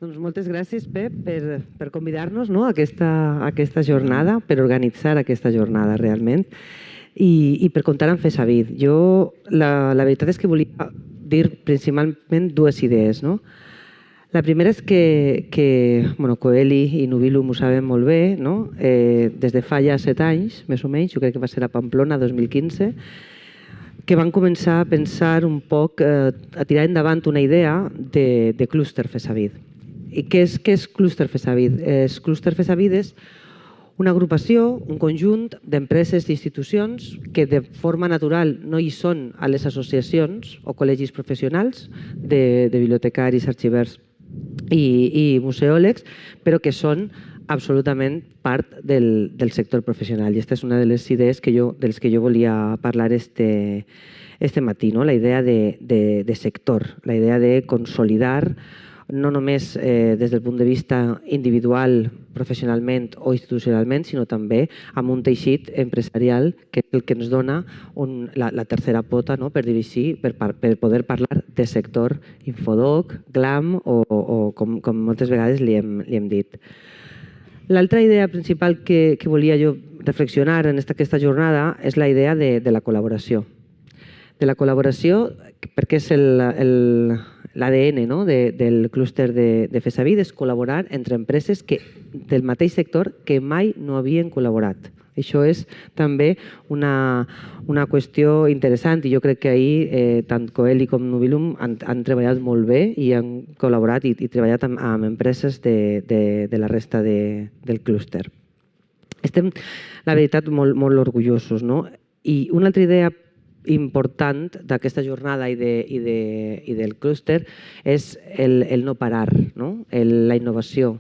Doncs moltes gràcies, Pep, per convidar-nos a aquesta jornada, per organitzar aquesta jornada realment i per comptar amb FESAVID. Jo la veritat és que volia dir principalment dues idees. La primera és que Coeli i Nubilum ho saben molt bé, des de fa ja 7 anys, més o menys, jo crec que va ser a Pamplona, 2015, que van començar a pensar un poc, a tirar endavant una idea de clúster FESAVID. I què és clúster FESAVID? Clúster FESAVID és una agrupació, un conjunt d'empreses i institucions que de forma natural no hi són a les associacions o col·legis professionals de bibliotecaris, arxivers i museòlegs, però que són absolutament part del sector professional. I aquesta és una de les idees dels que jo volia parlar este matí, la idea de sector, la idea de consolidar no només des del punt de vista individual, professionalment o institucionalment, sinó també amb un teixit empresarial que és el que ens dona la tercera pota, per dir-ho així, per poder parlar de sector infodoc, glam o com moltes vegades li hem dit. L'altra idea principal que volia jo reflexionar en aquesta jornada és la idea de la col·laboració. De la col·laboració, perquè és l'ADN del clúster de FESAVID, és col·laborar entre empreses del mateix sector que mai no havien col·laborat. Això és també una qüestió interessant i jo crec que ahir tant Coeli com Nubilum han treballat molt bé i han col·laborat i treballat amb empreses de la resta del clúster. Estem, la veritat, molt orgullosos. I una altra idea important d'aquesta jornada i del clúster és el no parar, la innovació.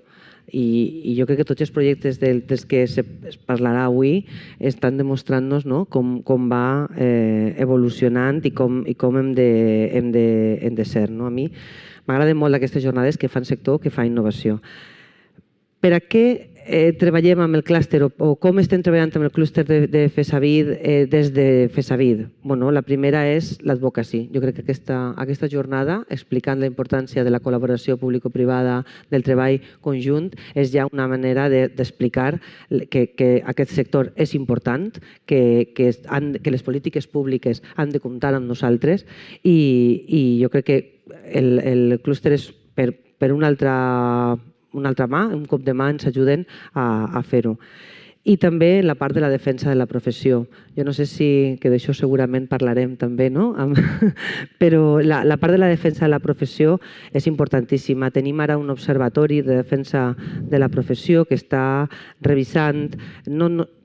I jo crec que tots els projectes dels que es parlarà avui estan demostrant-nos com va evolucionant i com hem de ser. A mi m'agraden molt aquestes jornades que fan sector, que fa innovació. Per a què treballem amb el clúster o com estem treballant amb el clúster de FESAVID des de FESAVID? La primera és l'advocacy. Jo crec que aquesta jornada, explicant la importància de la col·laboració público-privada, del treball conjunt, és ja una manera d'explicar que aquest sector és important, que les polítiques públiques han de comptar amb nosaltres i jo crec que el clúster és per una altra mà, un cop de mà ens ajuden a fer-ho. I també la part de la defensa de la professió. Jo no sé que d'això segurament parlarem també, però la part de la defensa de la professió és importantíssima. Tenim ara un observatori de defensa de la professió que està revisant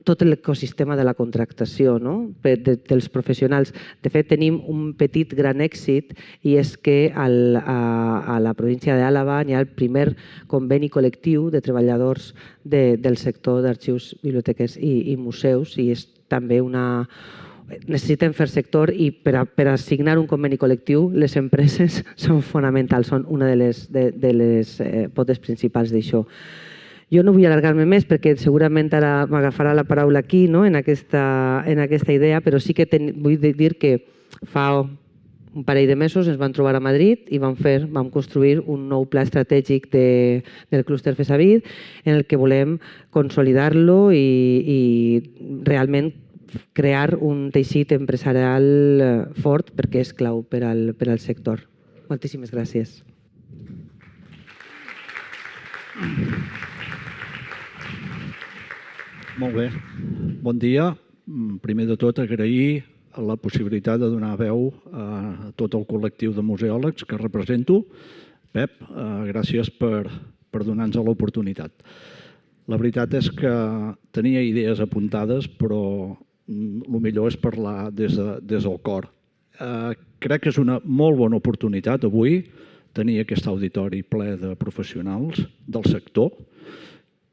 tot l'ecosistema de la contractació dels professionals. De fet, tenim un petit gran èxit i és que a la província d'Àlaba hi ha el primer conveni col·lectiu de treballadors del sector d'arxius, biblioteques i museus i és també necessitem fer sector i per assignar un conveni col·lectiu les empreses són fonamentals, són una de les potes principals d'això. Jo no vull allargar-me més perquè segurament ara m'agafarà la paraula aquí en aquesta idea, però sí que vull dir que fa un parell de mesos ens van trobar a Madrid i vam construir un nou pla estratègic del clúster FESAVID en el que volem consolidar-lo i realment crear un teixit empresarial fort perquè és clau per al sector. Moltíssimes gràcies. Molt bé. Bon dia. Primer de tot, agrair la possibilitat de donar veu a tot el col·lectiu de museòlegs que represento. Pep, gràcies per donar-nos l'oportunitat. La veritat és que tenia idees apuntades, però el millor és parlar des del cor. Crec que és una molt bona oportunitat avui tenir aquest auditori ple de professionals del sector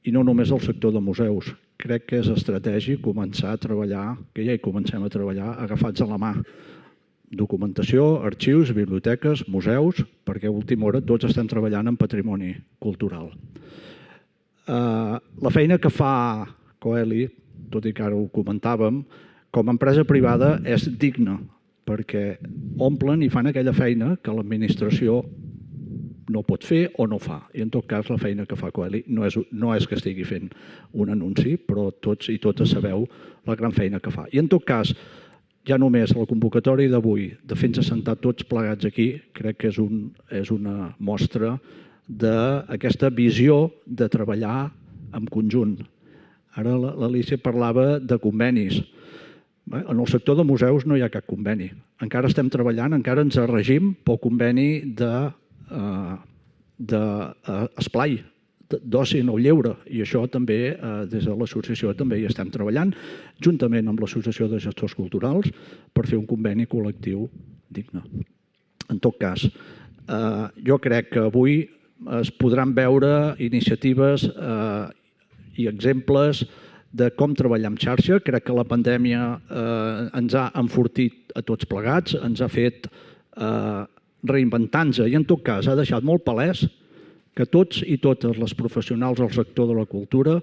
i no només del sector de museus. Crec que és estratègic començar a treballar, que ja hi comencem a treballar, agafats a la mà. Documentació, arxius, biblioteques, museus, perquè a última hora tots estem treballant en patrimoni cultural. La feina que fa Coeli, tot i que ara ho comentàvem, com a empresa privada és digna, perquè omplen i fan aquella feina que l'administració no pot fer o no fa. I en tot cas la feina que fa Coeli no és que estigui fent un anunci, però tots i totes sabeu la gran feina que fa. I en tot cas, ja només la convocatòria d'avui, de fer-nos assentar tots plegats aquí, crec que és una mostra d'aquesta visió de treballar en conjunt. Ara l'Alícia parlava de convenis. En el sector de museus no hi ha cap conveni. Encara estem treballant, encara ens regim pel conveni d'esplai, d'oci en el lleure. I això també, des de l'associació, també hi estem treballant, juntament amb l'Associació de Gestors Culturals, per fer un conveni col·lectiu digne. En tot cas, jo crec que avui es podran veure iniciatives i exemples de com treballar en xarxa. Crec que la pandèmia ens ha enfortit a tots plegats, ens ha fet reinventar-nos i en tot cas ha deixat molt palès que tots i totes les professionals del sector de la cultura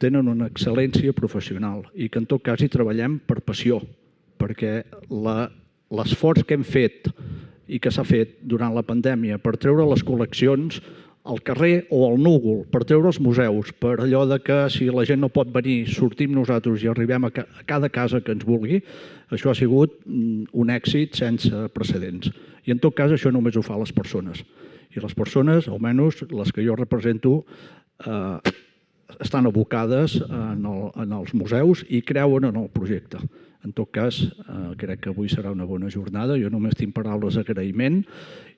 tenen una excel·lència professional i que en tot cas hi treballem per passió, perquè l'esforç que hem fet i que s'ha fet durant la pandèmia per treure les col·leccions al carrer o al núvol, per treure els museus, per allò de que si la gent no pot venir, sortim nosaltres i arribem a cada casa que ens vulgui, això ha sigut un èxit sense precedents. I en tot cas això només ho fa les persones. I les persones, almenys les que jo represento, estan abocades en els museus i creuen en el projecte. En tot cas, crec que avui serà una bona jornada. Jo només tinc paraules d'agraïment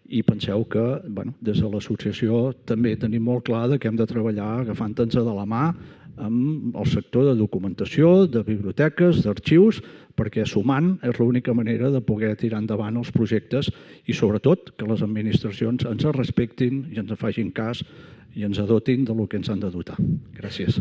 i penseu que des de l'associació també tenim molt clar que hem de treballar agafant-nos de la mà amb el sector de documentació, de biblioteques, d'arxius, perquè sumant és l'única manera de poder tirar endavant els projectes i sobretot que les administracions ens respectin i ens facin cas i ens dotin del que ens han de dotar. Gràcies.